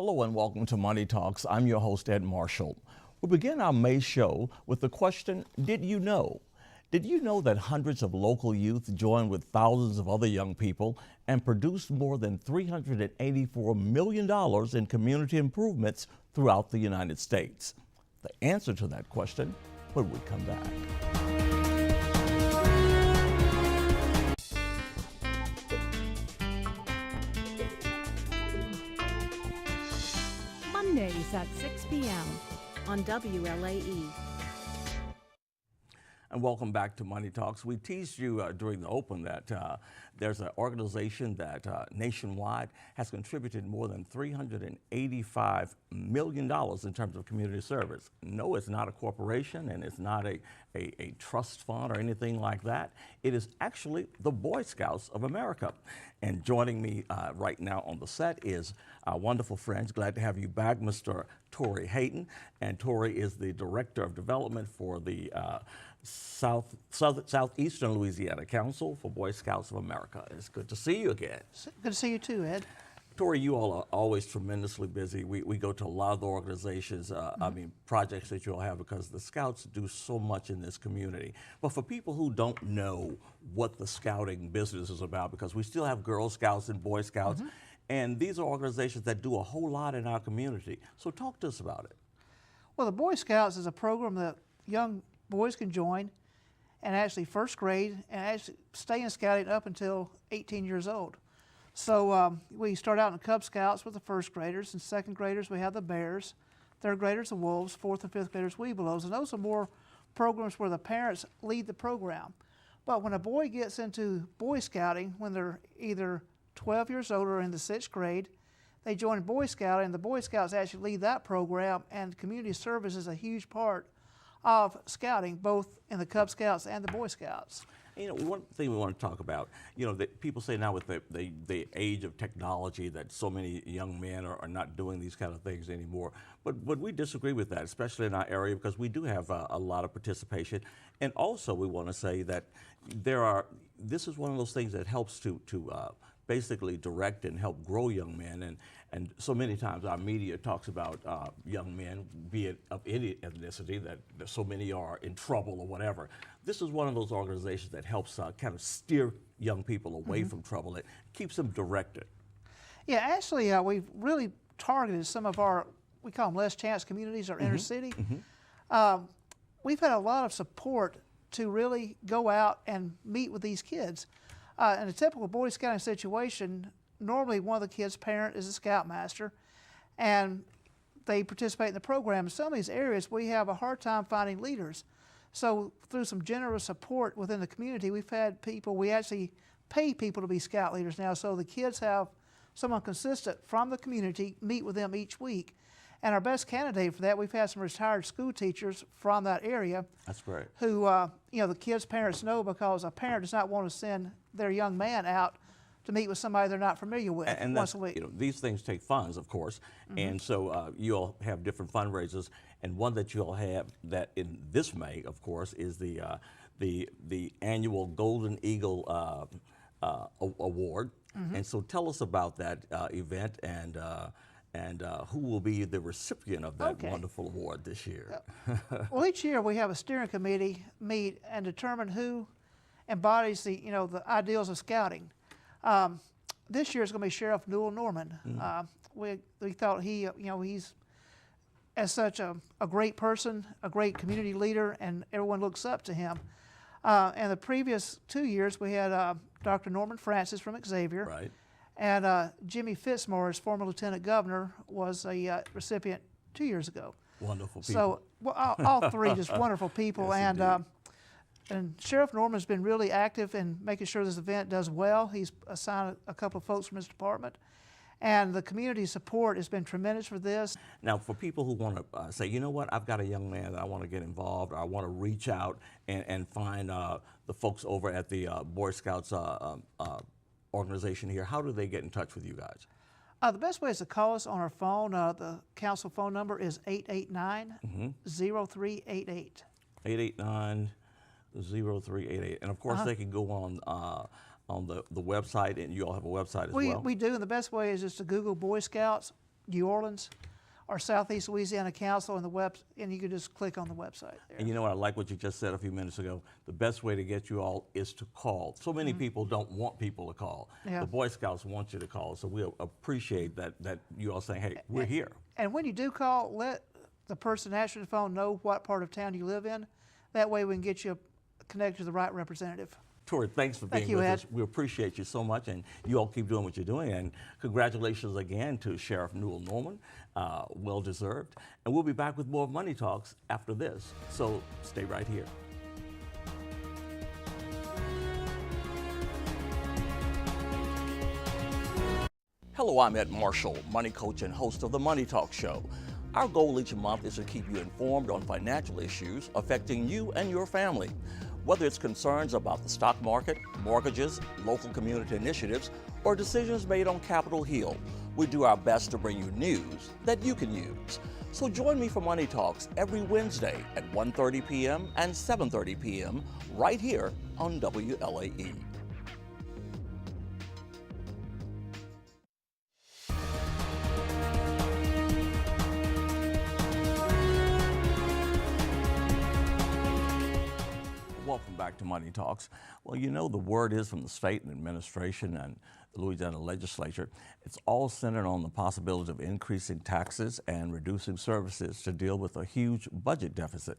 Hello and welcome to Money Talks. I'm your host, Ed Marshall. We begin our May show with the question, did you know? Did you know that hundreds of local youth joined with thousands of other young people and produced more than $384 million in community improvements throughout the United States? The answer to that question when we come back. Mondays at 6 p.m. on WLAE. And welcome back to Money Talks. We teased you during the open that there's an organization that nationwide has contributed more than $385 million in terms of community service. No, it's not a corporation and it's not a trust fund or anything like that. It is actually the Boy Scouts of America. And joining me right now on the set is our wonderful friends. Glad to have you back, Mr. Torrey Hayton. And Torrey is the Director of Development for the Southeastern Louisiana Council for Boy Scouts of America. It's good to see you again. Good to see you too, Ed. Torrey, you all are always tremendously busy. We go to a lot of the organizations, projects that you all have because the Scouts do so much in this community. But for people who don't know what the scouting business is about, because we still have Girl Scouts and Boy Scouts, and these are organizations that do a whole lot in our community. So talk to us about it. Well, the Boy Scouts is a program that young boys can join and actually first grade and actually stay in scouting up until 18 years old. So we start out in Cub Scouts with the first graders, and second graders we have the Bears, third graders the Wolves, fourth and fifth graders Webelos, and those are more programs where the parents lead the program. But when a boy gets into Boy Scouting, when they're either 12 years old or in the sixth grade, they join Boy Scouting, and the Boy Scouts actually lead that program, and community service is a huge part of scouting, both in the Cub Scouts and the Boy Scouts. You know, one thing we want to talk about, you know, that people say now with the age of technology that so many young men are not doing these kind of things anymore. But we disagree with that, especially in our area, because we do have a lot of participation. And also we want to say that this is one of those things that helps to basically direct and help grow young men. And so many times our media talks about young men, be it of any ethnicity, that so many are in trouble or whatever. This is one of those organizations that helps kind of steer young people away from trouble. It keeps them directed. Yeah, actually we've really targeted some of our, we call them less chance communities or inner city. We've had a lot of support to really go out and meet with these kids. In a typical Boy Scouting situation, normally one of the kids' parent is a scoutmaster, and they participate in the program. In some of these areas, we have a hard time finding leaders. So through some generous support within the community, we've had people, we actually pay people to be scout leaders now, so the kids have someone consistent from the community meet with them each week. And our best candidate for that, we've had some retired school teachers from that area. That's great. Who, you know, the kids' parents know, because a parent does not want to send their young man out to meet with somebody they're not familiar with once a week. You know, these things take funds, of course, and so you all have different fundraisers, and one that you all have that in this May, of course, is the annual Golden Eagle Award. And so tell us about that event and who will be the recipient of that wonderful award this year. Well, each year we have a steering committee meet and determine who embodies the ideals of scouting. This year it's going to be Sheriff Newell Norman. We thought he's as such a great person, a great community leader, and everyone looks up to him. And the previous 2 years we had Dr. Norman Francis from Xavier. Right. And Jimmy Fitzmaurice, former Lieutenant Governor, was a recipient 2 years ago. Wonderful people. So well, all three just wonderful people. Yes, and Sheriff Norman's been really active in making sure this event does well. He's assigned a couple of folks from his department. And the community support has been tremendous for this. Now, for people who want to say, you know what, I've got a young man that I want to get involved, or I want to reach out and find the folks over at the Boy Scouts organization here, how do they get in touch with you guys? The best way is to call us on our phone. The council phone number is 889-0388. 889-0388. And of course they can go on the website, and you all have a website as well. We do, and the best way is just to Google Boy Scouts New Orleans or Southeast Louisiana Council and and you can just click on the website there. And you know what, I like what you just said a few minutes ago. The best way to get you all is to call. So many people don't want people to call. Yeah. The Boy Scouts want you to call, so we appreciate that you all saying, hey, we're here. And when you do call, let the person answering the phone know what part of town you live in. That way we can get you connected to the right representative. Tori, thanks for Thank being you, with Ed. us. We appreciate you so much, and you all keep doing what you're doing. And congratulations again to Sheriff Newell Norman, well deserved. And we'll be back with more Money Talks after this, so stay right here. Hello, I'm Ed Marshall, money coach and host of the Money Talk Show. Our goal each month is to keep you informed on financial issues affecting you and your family. Whether it's concerns about the stock market, mortgages, local community initiatives, or decisions made on Capitol Hill, we do our best to bring you news that you can use. So join me for Money Talks every Wednesday at 1:30 p.m. and 7:30 p.m. right here on WLAE. Welcome back to Money Talks. Well, you know, the word is from the state and administration and the Louisiana legislature. It's all centered on the possibility of increasing taxes and reducing services to deal with a huge budget deficit.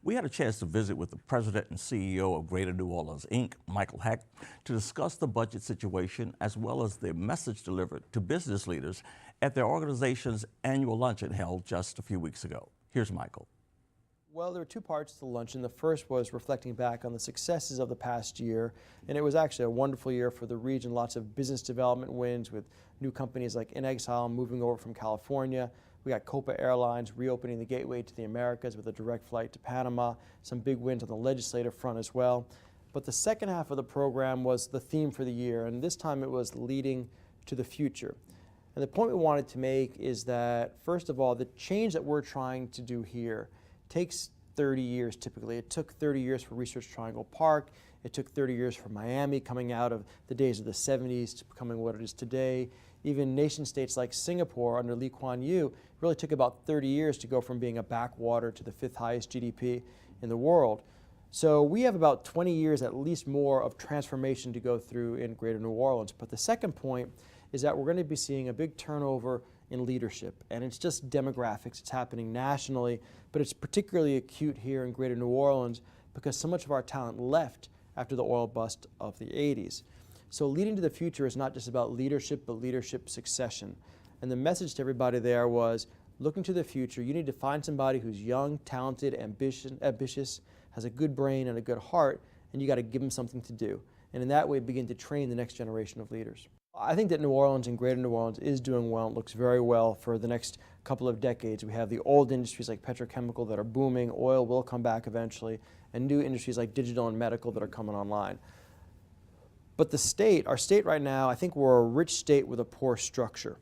We had a chance to visit with the president and CEO of Greater New Orleans, Inc., Michael Hecht, to discuss the budget situation as well as the message delivered to business leaders at their organization's annual luncheon held just a few weeks ago. Here's Michael. Well, there were two parts to the luncheon. The first was reflecting back on the successes of the past year, and it was actually a wonderful year for the region. Lots of business development wins with new companies like In Exile moving over from California. We got Copa Airlines reopening the gateway to the Americas with a direct flight to Panama. Some big wins on the legislative front as well. But the second half of the program was the theme for the year, and this time it was leading to the future. And the point we wanted to make is that, first of all, the change that we're trying to do here takes 30 years typically. It took 30 years for Research Triangle Park. It took 30 years for Miami, coming out of the days of the 70s to becoming what it is today. Even nation states like Singapore under Lee Kuan Yew really took about 30 years to go from being a backwater to the 5th highest GDP in the world. So we have about 20 years at least more of transformation to go through in Greater New Orleans. But the second point is that we're going to be seeing a big turnover in leadership, and it's just demographics. It's happening nationally, but it's particularly acute here in Greater New Orleans because so much of our talent left after the oil bust of the 80s. So leading to the future is not just about leadership, but leadership succession. And the message to everybody there was, looking to the future, you need to find somebody who's young, talented, ambitious, has a good brain and a good heart, and you got to give them something to do. And in that way, begin to train the next generation of leaders. I think that New Orleans and Greater New Orleans is doing well. It looks very well for the next couple of decades. We have the old industries like petrochemical that are booming. Oil will come back eventually, and new industries like digital and medical that are coming online. But the state, our state right now, I think we're a rich state with a poor structure.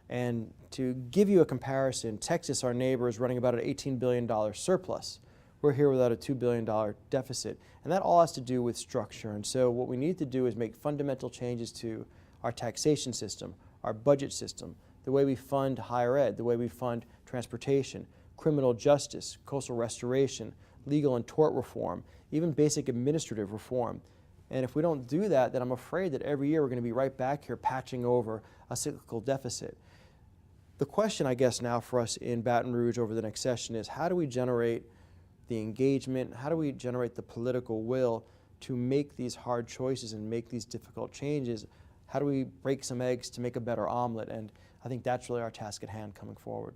And to give you a comparison, Texas, our neighbor, is running about an $18 billion surplus. We're here without a $2 billion deficit. And that all has to do with structure. And so what we need to do is make fundamental changes to our taxation system, our budget system, the way we fund higher ed, the way we fund transportation, criminal justice, coastal restoration, legal and tort reform, even basic administrative reform. And if we don't do that, then I'm afraid that every year we're going to be right back here patching over a cyclical deficit. The question, I guess, now for us in Baton Rouge over the next session is, how do we generate the engagement, how do we generate the political will to make these hard choices and make these difficult changes? How do we break some eggs to make a better omelet? And I think that's really our task at hand coming forward.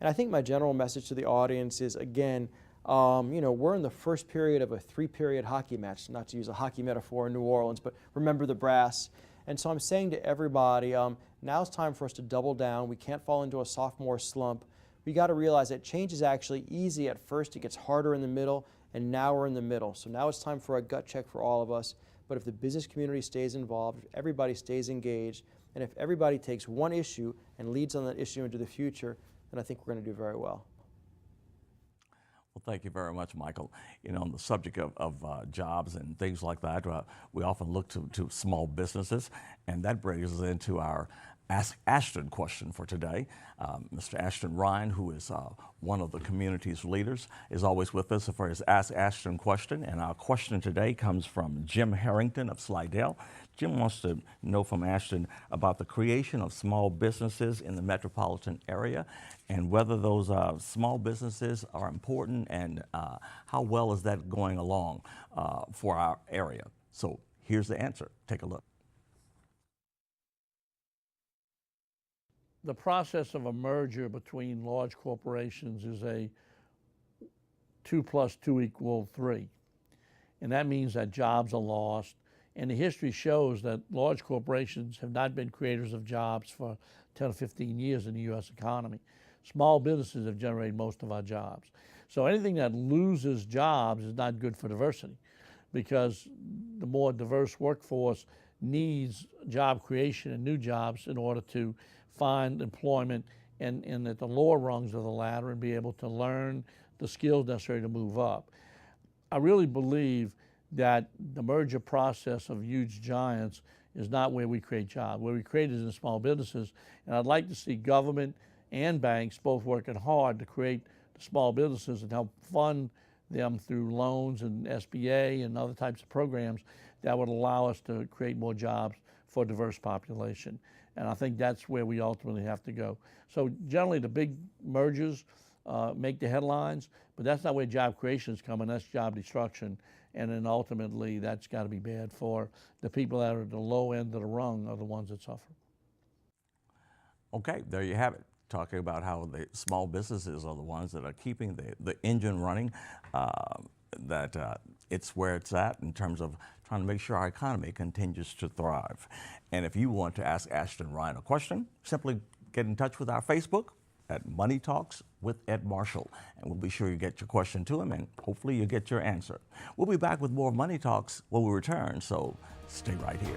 And I think my general message to the audience is, again, we're in the first period of a 3-period hockey match, not to use a hockey metaphor in New Orleans, but remember the brass. And so I'm saying to everybody, now's time for us to double down. We can't fall into a sophomore slump. We got to realize that change is actually easy at first. It gets harder in the middle, and now we're in the middle. So now it's time for a gut check for all of us. But if the business community stays involved, if everybody stays engaged, and if everybody takes one issue and leads on that issue into the future, then I think we're going to do very well. Well, thank you very much, Michael. You know, on the subject of jobs and things like that, we often look to small businesses, and that brings us into our Ask Ashton question for today. Mr. Ashton Ryan, who is one of the community's leaders, is always with us for his Ask Ashton question. And our question today comes from Jim Harrington of Slidell. Jim wants to know from Ashton about the creation of small businesses in the metropolitan area and whether those small businesses are important and how well is that going along for our area. So here's the answer. Take a look. The process of a merger between large corporations is a 2 + 2 = 3. And that means that jobs are lost. And the history shows that large corporations have not been creators of jobs for 10 or 15 years in the U.S. economy. Small businesses have generated most of our jobs. So anything that loses jobs is not good for diversity, because the more diverse workforce needs job creation and new jobs in order to find employment and at the lower rungs of the ladder and be able to learn the skills necessary to move up. I really believe that the merger process of huge giants is not where we create jobs. Where we create is in small businesses, and I'd like to see government and banks both working hard to create the small businesses and help fund them through loans and SBA and other types of programs that would allow us to create more jobs for a diverse population. And I think that's where we ultimately have to go. So generally the big mergers make the headlines, but that's not where job creation is coming, that's job destruction. And then ultimately that's got to be bad for the people that are at the low end of the rung are the ones that suffer. Okay, there you have it. Talking about how the small businesses are the ones that are keeping the engine running, it's where it's at in terms of trying to make sure our economy continues to thrive. And if you want to ask Ashton Ryan a question, simply get in touch with our Facebook at Money Talks with Ed Marshall, and we'll be sure you get your question to him, and hopefully you get your answer. We'll be back with more Money Talks when we return, so stay right here.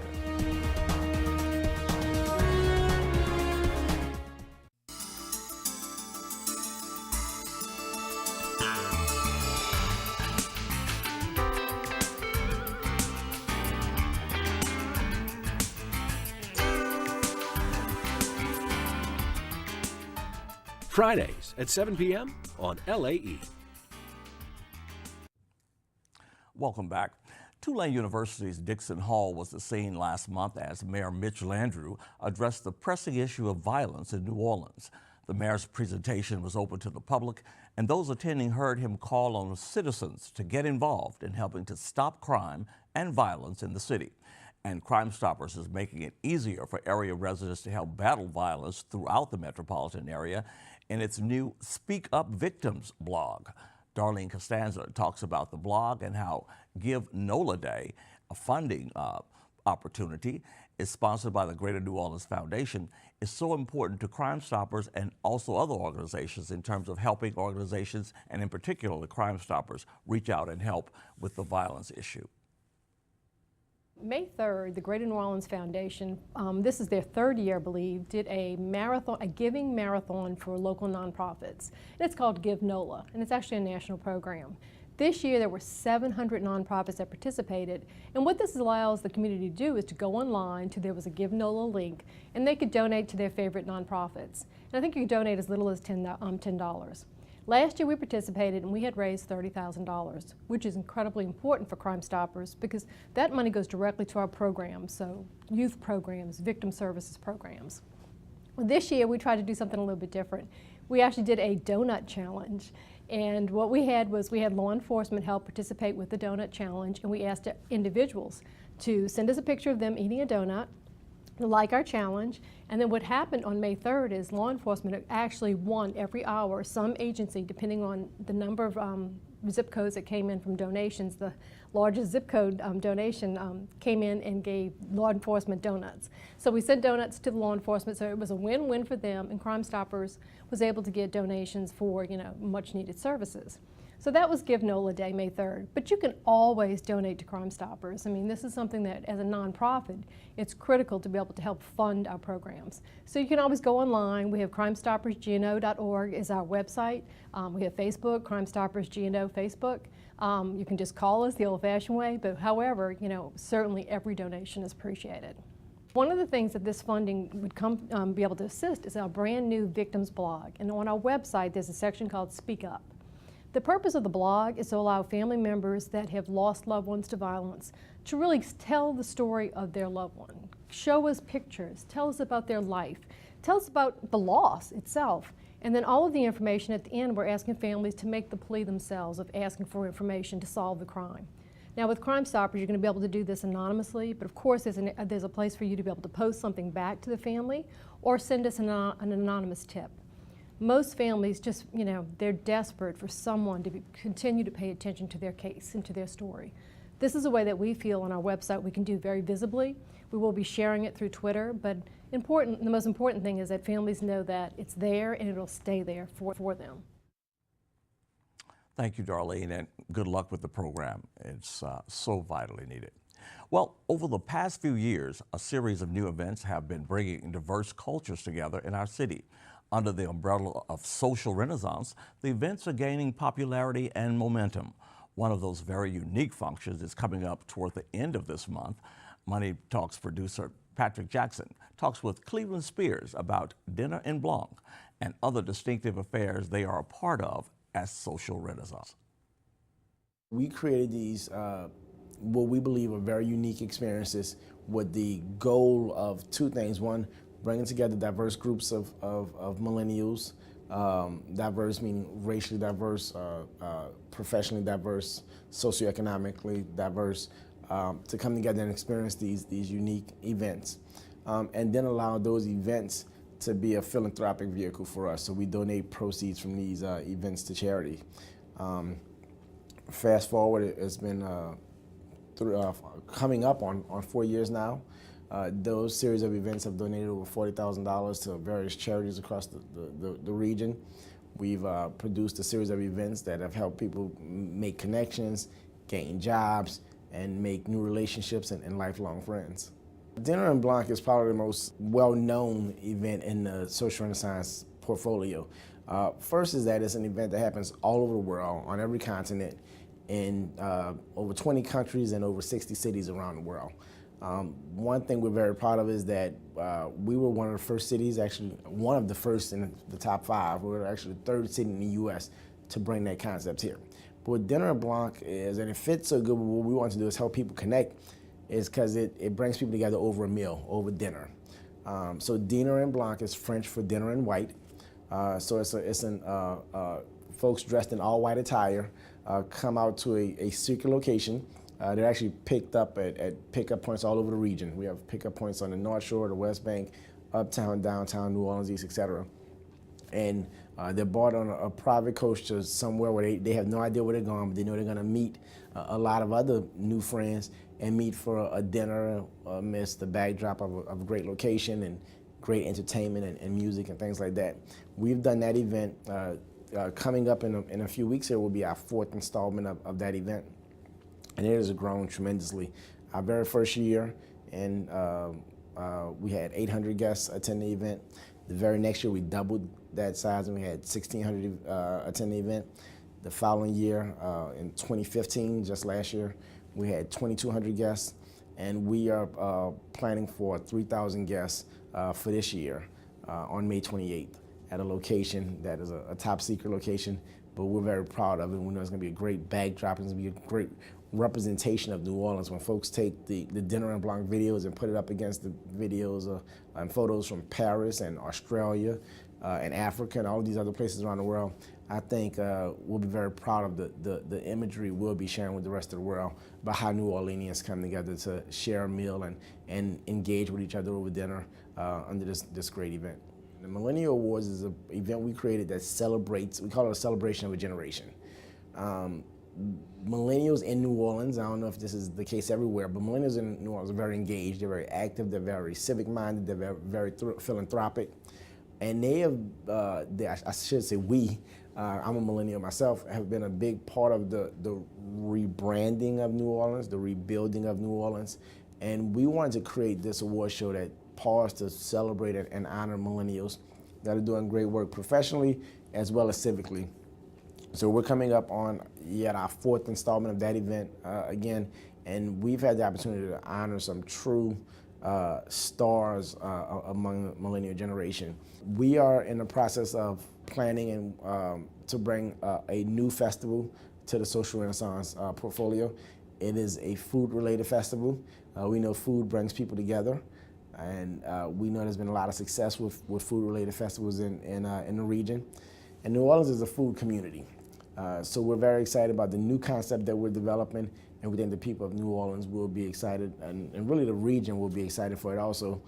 Fridays at 7 p.m. on LAE. Welcome back. Tulane University's Dixon Hall was the scene last month as Mayor Mitch Landrieu addressed the pressing issue of violence in New Orleans. The mayor's presentation was open to the public, and those attending heard him call on citizens to get involved in helping to stop crime and violence in the city. And Crime Stoppers is making it easier for area residents to help battle violence throughout the metropolitan area in its new Speak Up Victims blog. Darlene Costanza talks about the blog and how Give NOLA Day, a funding opportunity, is sponsored by the Greater New Orleans Foundation, is so important to Crime Stoppers and also other organizations in terms of helping organizations, and in particular the Crime Stoppers, reach out and help with the violence issue. May 3rd, the Greater New Orleans Foundation, this is their 3rd year, I believe, did a marathon, a giving marathon for local nonprofits. And it's called Give NOLA, and it's actually a national program. This year there were 700 nonprofits that participated, and what this allows the community to do is to go online to, there was a Give NOLA link, and they could donate to their favorite nonprofits. And I think you can donate as little as $10. Last year we participated and we had raised $30,000, which is incredibly important for Crime Stoppers because that money goes directly to our programs, so youth programs, victim services programs. Well, this year we tried to do something a little bit different. We actually did a donut challenge, and what we had was we had law enforcement help participate with the donut challenge, and we asked individuals to send us a picture of them eating a donut, like our challenge, and then what happened on May 3rd is law enforcement actually won every hour. Some agency, depending on the number of zip codes that came in from donations, the largest zip code donation came in and gave law enforcement donuts. So we sent donuts to the law enforcement, so it was a win-win for them, and Crime Stoppers was able to get donations for, much needed services. So that was Give NOLA Day, May 3rd. But you can always donate to Crime Stoppers. I mean, this is something that, as a nonprofit, it's critical to be able to help fund our programs. So you can always go online. We have crimestoppersgno.org is our website. We have Facebook, Crime Stoppers GNO Facebook. You can just call us the old-fashioned way, but however, certainly every donation is appreciated. One of the things that this funding would be able to assist is our brand new victims blog. And on our website, there's a section called Speak Up. The purpose of the blog is to allow family members that have lost loved ones to violence to really tell the story of their loved one. Show us pictures, tell us about their life, tell us about the loss itself. And then all of the information at the end, we're asking families to make the plea themselves of asking for information to solve the crime. Now with Crime Stoppers, you're going to be able to do this anonymously, but of course there's a place for you to be able to post something back to the family or send us an anonymous tip. Most families just, they're desperate for someone to continue to pay attention to their case and to their story. This is a way that we feel on our website we can do very visibly. We will be sharing it through Twitter, but the most important thing is that families know that it's there and it'll stay there for them. Thank you, Darlene, and good luck with the program. It's so vitally needed. Well, over the past few years, a series of new events have been bringing diverse cultures together in our city. Under the umbrella of social renaissance, the events are gaining popularity and momentum. One of those very unique functions is coming up toward the end of this month. Money Talks producer Patrick Jackson talks with Cleveland Spears about Dinner en Blanc and other distinctive affairs they are a part of as social renaissance. We created these, what we believe are very unique experiences with the goal of two things. One, bringing together diverse groups of millennials, diverse meaning racially diverse, professionally diverse, socioeconomically diverse, to come together and experience these unique events. And then allow those events to be a philanthropic vehicle for us. So we donate proceeds from these events to charity. Fast forward, it's been coming up on 4 years now. Those series of events have donated over $40,000 to various charities across the region. We've produced a series of events that have helped people make connections, gain jobs, and make new relationships and lifelong friends. Dinner en Blanc is probably the most well-known event in the Social Renaissance portfolio. First is that it's an event that happens all over the world, on every continent, in over 20 countries and over 60 cities around the world. One thing we're very proud of is that we were one of the first cities, actually one of the first in the top 5. We were actually the third city in the U.S. to bring that concept here. But what Dinner en Blanc is, and it fits so good with what we want to do is help people connect, is because it brings people together over a meal, over dinner. So Dinner en Blanc is French for dinner in white. So it's folks dressed in all white attire come out to a secret location. They're actually picked up at pickup points all over the region. We have pickup points on the North Shore, the West Bank, uptown, downtown, New Orleans East, etc. And they're bought on a private coach to somewhere where they have no idea where they're going, but they know they're going to meet a lot of other new friends and meet for a dinner amidst the backdrop of a great location and great entertainment and music and things like that. We've done that event. Coming up in a few weeks here will be our 4th installment of that event. And it has grown tremendously. Our very first year, and we had 800 guests attend the event. The very next year, we doubled that size, and we had 1,600 attend the event. The following year, in 2015, just last year, we had 2,200 guests, and we are planning for 3,000 guests for this year on May 28th at a location that is a top secret location, but we're very proud of it. We know it's going to be a great backdrop, and it's going to be a great representation of New Orleans. When folks take the Dinner en Blanc videos and put it up against the videos and photos from Paris and Australia and Africa and all these other places around the world, I think we'll be very proud of the imagery we'll be sharing with the rest of the world about how New Orleanians come together to share a meal and engage with each other over dinner under this great event. The Millennial Awards is an event we created that celebrates, we call it a celebration of a generation. Millennials in New Orleans, I don't know if this is the case everywhere, but millennials in New Orleans are very engaged, they're very active, they're very civic-minded, they're very philanthropic. And they have, I should say we, I'm a millennial myself, have been a big part of the rebranding of New Orleans, the rebuilding of New Orleans. And we wanted to create this award show that paused to celebrate and honor millennials that are doing great work professionally as well as civically. So we're coming up on yet our 4th installment of that event again, and we've had the opportunity to honor some true stars among the millennial generation. We are in the process of planning and to bring a new festival to the Social Renaissance portfolio. It is a food-related festival. We know food brings people together, and we know there's been a lot of success with food-related festivals in the region. And New Orleans is a food community. So we're very excited about the new concept that we're developing, and we think the people of New Orleans will be excited, and really the region will be excited for it also,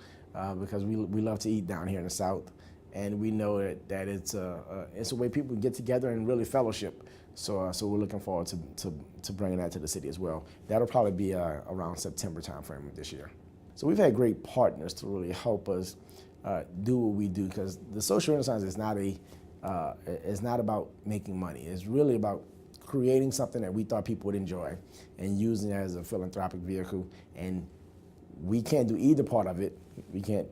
because we love to eat down here in the South, and we know that it's a way people get together and really fellowship. So we're looking forward to bringing that to the city as well. That'll probably be around September timeframe of this year. So we've had great partners to really help us do what we do, because the Social Renaissance is not about making money. It's really about creating something that we thought people would enjoy and using it as a philanthropic vehicle. And we can't do either part of it. We can't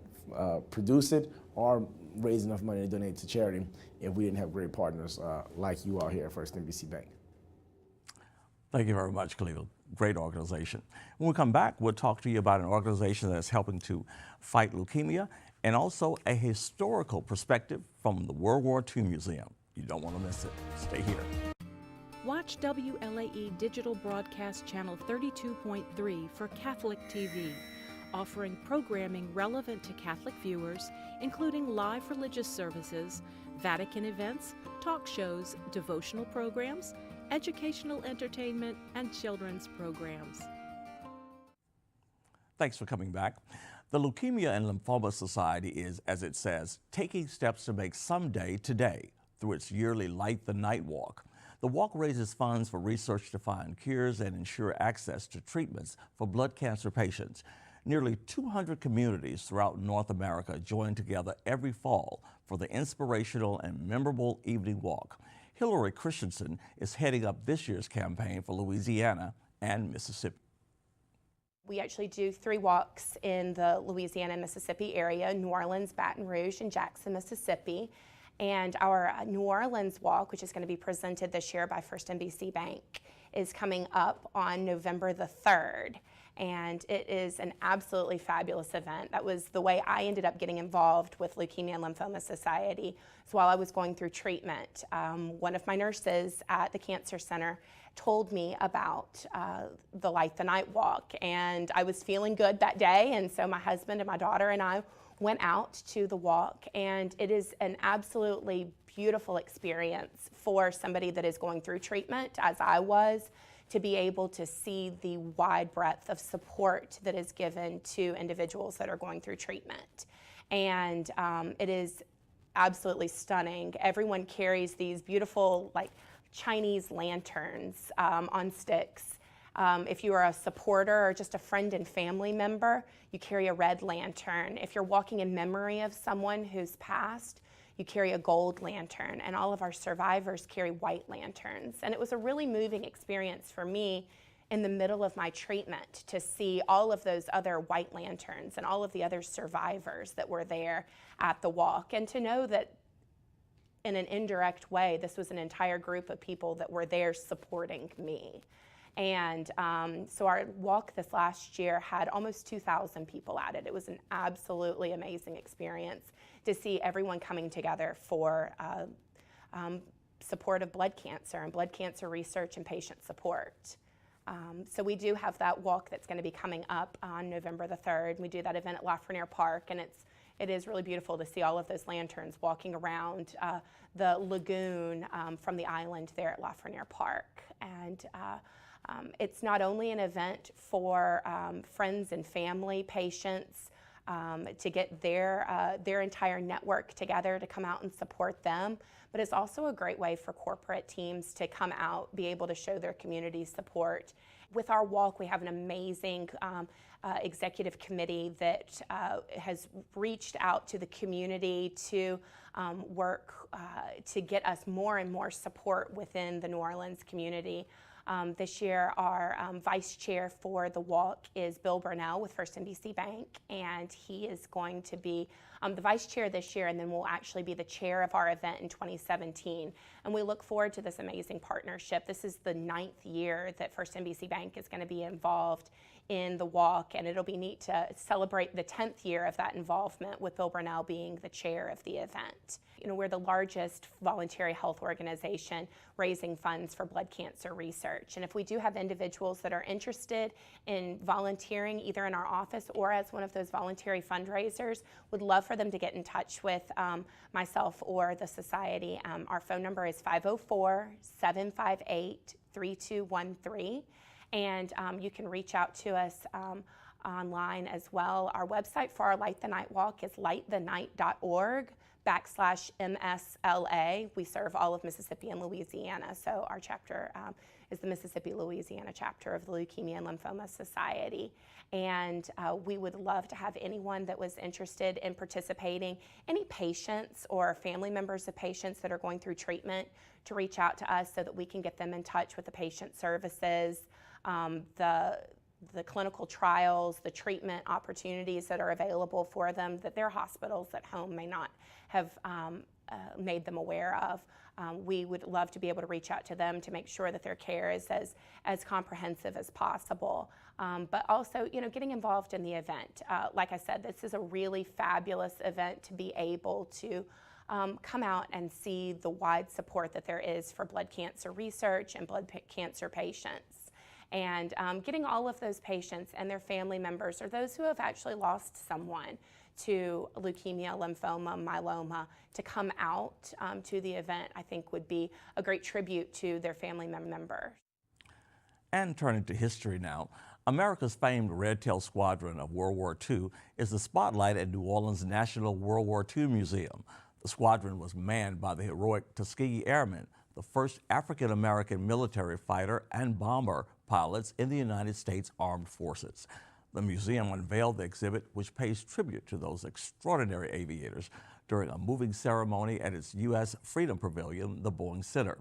produce it or raise enough money to donate to charity if we didn't have great partners like you all here at First NBC Bank. Thank you very much, Cleveland. Great organization. When we come back, we'll talk to you about an organization that's helping to fight leukemia and also a historical perspective from the World War II Museum. You don't want to miss it. Stay here. Watch WLAE Digital Broadcast Channel 32.3 for Catholic TV, offering programming relevant to Catholic viewers, including live religious services, Vatican events, talk shows, devotional programs, educational entertainment, and children's programs. Thanks for coming back. The Leukemia and Lymphoma Society is, as it says, taking steps to make someday today through its yearly Light the Night Walk. The walk raises funds for research to find cures and ensure access to treatments for blood cancer patients. Nearly 200 communities throughout North America join together every fall for the inspirational and memorable evening walk. Hillary Christensen is heading up this year's campaign for Louisiana and Mississippi. We actually do 3 walks in the Louisiana and Mississippi area: New Orleans, Baton Rouge, and Jackson, Mississippi. And our New Orleans walk, which is going to be presented this year by First NBC Bank, is coming up on November the 3rd. And it is an absolutely fabulous event. That was the way I ended up getting involved with Leukemia and Lymphoma Society. So while I was going through treatment, one of my nurses at the Cancer Center told me about the Light the Night Walk, and I was feeling good that day, and so my husband and my daughter and I went out to the walk, and it is an absolutely beautiful experience for somebody that is going through treatment, as I was, to be able to see the wide breadth of support that is given to individuals that are going through treatment. And it is absolutely stunning. Everyone carries these beautiful, like, Chinese lanterns on sticks. If you are a supporter or just a friend and family member, you carry a red lantern. If you're walking in memory of someone who's passed, you carry a gold lantern, and all of our survivors carry white lanterns. And it was a really moving experience for me in the middle of my treatment to see all of those other white lanterns and all of the other survivors that were there at the walk, and to know that in an indirect way, this was an entire group of people that were there supporting me. And so our walk this last year had almost 2,000 people at it. It was an absolutely amazing experience to see everyone coming together for support of blood cancer and blood cancer research and patient support. So we do have that walk that's going to be coming up on November the 3rd. We do that event at Lafreniere Park, and it is really beautiful to see all of those lanterns walking around the lagoon from the island there at Lafreniere Park. And it's not only an event for friends and family, patients, to get their entire network together to come out and support them, but it's also a great way for corporate teams to come out, be able to show their community support. With our walk, we have an amazing executive committee that has reached out to the community to work to get us more and more support within the New Orleans community. This year, our vice chair for the walk is Bill Burnell with First NBC Bank, and he is going to be the vice chair this year, and then will actually be the chair of our event in 2017. And we look forward to this amazing partnership. This is the 9th year that First NBC Bank is going to be involved in the walk, and it'll be neat to celebrate the 10th year of that involvement with Bill Burnell being the chair of the event. You know, we're the largest voluntary health organization raising funds for blood cancer research. And if we do have individuals that are interested in volunteering either in our office or as one of those voluntary fundraisers, would love for them to get in touch with myself or the society. Our phone number is 504-758-3213. And you can reach out to us online as well. Our website for our Light the Night Walk is lightthenight.org/MSLA. We serve all of Mississippi and Louisiana, so our chapter is the Mississippi Louisiana chapter of the Leukemia and Lymphoma Society. And we would love to have anyone that was interested in participating, any patients or family members of patients that are going through treatment, to reach out to us so that we can get them in touch with the patient services, the clinical trials, the treatment opportunities that are available for them that their hospitals at home may not have made them aware of. We would love to be able to reach out to them to make sure that their care is as comprehensive as possible. But also, you know, getting involved in the event. Like I said, this is a really fabulous event to be able to come out and see the wide support that there is for blood cancer research and blood cancer patients. And getting all of those patients and their family members, or those who have actually lost someone to leukemia, lymphoma, myeloma, to come out to the event, I think would be a great tribute to their family member. And turning to history now, America's famed Red Tail Squadron of World War II is the spotlight at New Orleans' National World War II Museum. The squadron was manned by the heroic Tuskegee Airmen, the first African-American military fighter and bomber pilots in the United States Armed Forces. The museum unveiled the exhibit, which pays tribute to those extraordinary aviators during a moving ceremony at its U.S. Freedom Pavilion, the Boeing Center.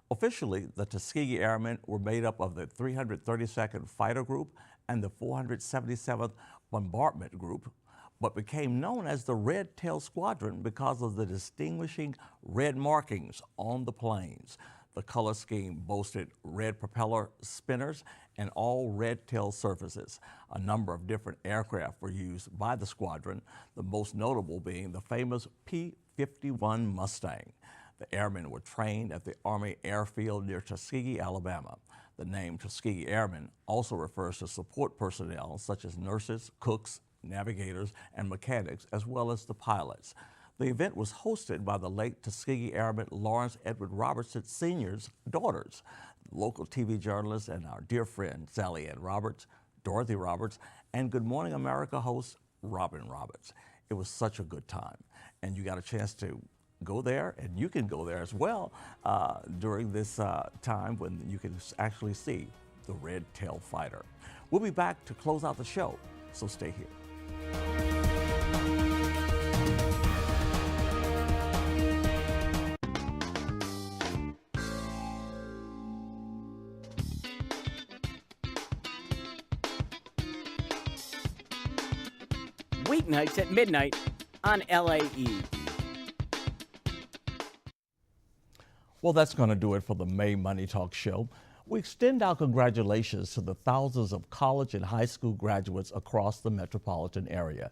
Officially, the Tuskegee Airmen were made up of the 332nd Fighter Group and the 477th Bombardment Group, but became known as the Red Tail Squadron because of the distinguishing red markings on the planes. The color scheme boasted red propeller spinners and all red tail surfaces. A number of different aircraft were used by the squadron, the most notable being the famous P-51 Mustang. The airmen were trained at the Army Airfield near Tuskegee, Alabama. The name Tuskegee Airmen also refers to support personnel such as nurses, cooks, navigators, and mechanics, as well as the pilots. The event was hosted by the late Tuskegee Airman Lawrence Edward Robertson Sr.'s daughters, local TV journalist and our dear friend Sally Ann Roberts, Dorothy Roberts, and Good Morning America host Robin Roberts. It was such a good time, and you got a chance to go there, and you can go there as well during this time when you can actually see the Red Tail Fighter. We'll be back to close out the show, so stay here. Weeknights at midnight on LAE. Well, that's going to do it for the May Money Talk show. We extend our congratulations to the thousands of college and high school graduates across the metropolitan area.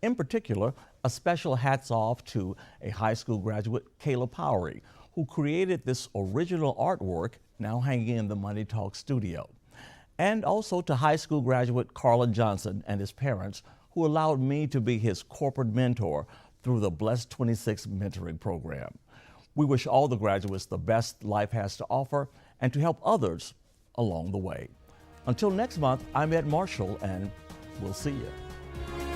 In particular, a special hats off to a high school graduate, Kayla Powery, who created this original artwork now hanging in the Money Talk studio. And also to high school graduate Carlin Johnson and his parents, who allowed me to be his corporate mentor through the Blessed 26 mentoring program. We wish all the graduates the best life has to offer and to help others along the way. Until next month, I'm Ed Marshall, and we'll see you.